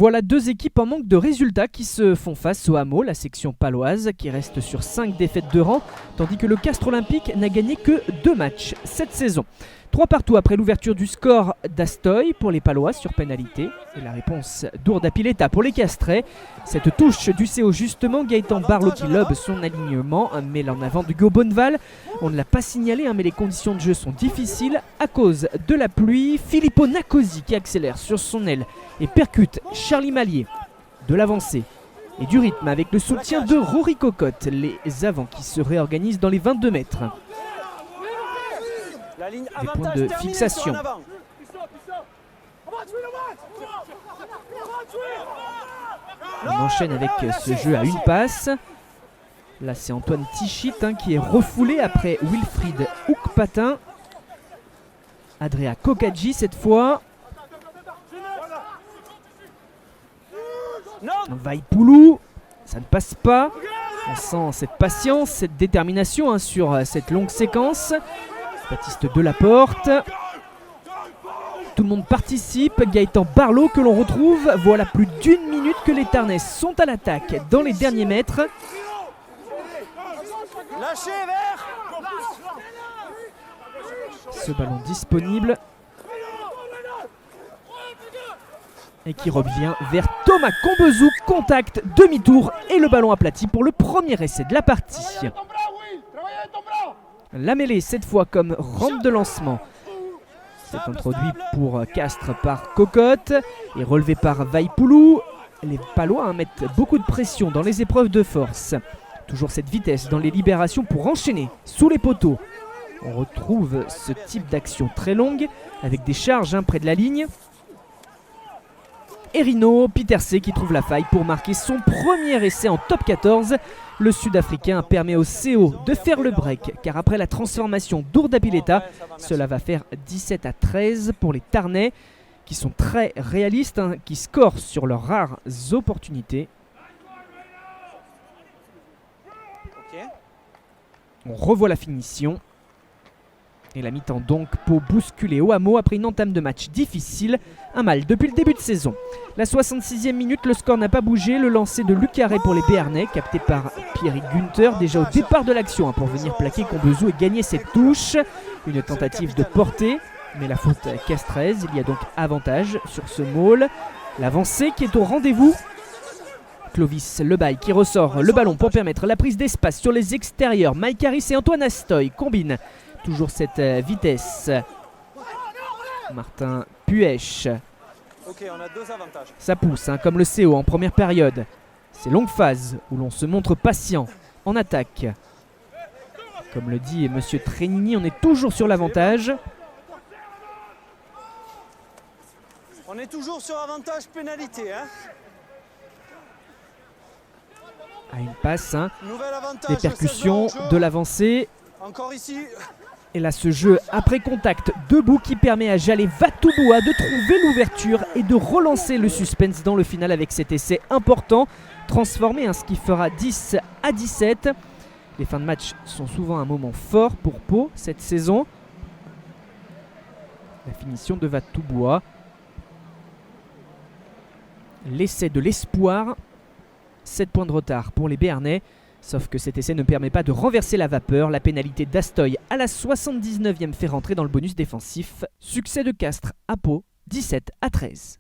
Voilà deux équipes en manque de résultats qui se font face au Hameau, la section paloise qui reste sur 5 défaites de rang, tandis que le Castres Olympique n'a gagné que 2 matchs cette saison. 3 partout après l'ouverture du score d'Astoy pour les Palois sur pénalité. Et la réponse d'Urdapilleta pour les Castrais. Cette touche du CO justement, Gaëtan Barlow qui lobe son alignement, mais en avant de Hugo Bonneval. On ne l'a pas signalé, mais les conditions de jeu sont difficiles à cause de la pluie. Filippo Nacosi qui accélère sur son aile et percute Charlie Mallier. De l'avancée et du rythme avec le soutien de Rory Cocotte. Les avants qui se réorganisent dans les 22 mètres. Des points de fixation. On enchaîne avec ce jeu à une passe. Là c'est Antoine Tichit qui est refoulé après Wilfried Houkpatin. Adria Kokadji cette fois. Vaipoulou, ça ne passe pas. On sent cette patience, cette détermination sur cette longue séquence. Baptiste Delaporte. Tout le monde participe. Gaëtan Barlow que l'on retrouve. Voilà plus d'1 minute que les Tarnais sont à l'attaque dans les derniers mètres. Ce ballon disponible. Et qui revient vers Thomas Combezou. Contact, demi-tour et le ballon aplati pour le premier essai de la partie. La mêlée cette fois comme rampe de lancement. C'est introduit pour Castres par Cocotte et relevé par Vaipoulou. Les Palois mettent beaucoup de pression dans les épreuves de force. Toujours cette vitesse dans les libérations pour enchaîner sous les poteaux. On retrouve ce type d'action très longue avec des charges près de la ligne. Erino Pieterse qui trouve la faille pour marquer son premier essai en top 14. Le Sud-Africain permet au CO de faire le break car après la transformation d'Urdapilleta, cela va faire 17-13 pour les Tarnais qui sont très réalistes, qui scorent sur leurs rares opportunités. On revoit la finition. Et la mi-temps donc pour bousculer au Hameau après une entame de match difficile. Un mal depuis le début de saison. La 66e minute, le score n'a pas bougé. Le lancer de Lucaré pour les Béarnais, capté par Pierrick Günther, déjà au départ de l'action pour venir plaquer Combezou et gagner cette touche. Une tentative de portée, mais la faute castraise. Il y a donc avantage sur ce maul. L'avancée qui est au rendez-vous. Clovis Lebaille qui ressort le ballon pour permettre la prise d'espace sur les extérieurs. Mike Harris et Antoine Astoy combinent toujours cette vitesse. Martin Puech. Ça pousse comme le CO en première période. Ces longues phases où l'on se montre patient en attaque. Comme le dit Monsieur Trénini, on est toujours sur l'avantage. On est toujours sur avantage pénalité. À une passe, des percussions, de l'avancée. Encore ici. Et là ce jeu après contact debout qui permet à Jalé Vatouboua de trouver l'ouverture et de relancer le suspense dans le final avec cet essai important. Transformé, ce qui fera 10-17. Les fins de match sont souvent un moment fort pour Pau cette saison. La finition de Vatouboua. L'essai de l'espoir. 7 points de retard pour les Béarnais. Sauf que cet essai ne permet pas de renverser la vapeur. La pénalité d'Astoy à la 79e fait rentrer dans le bonus défensif. Succès de Castres à Pau, 17-13.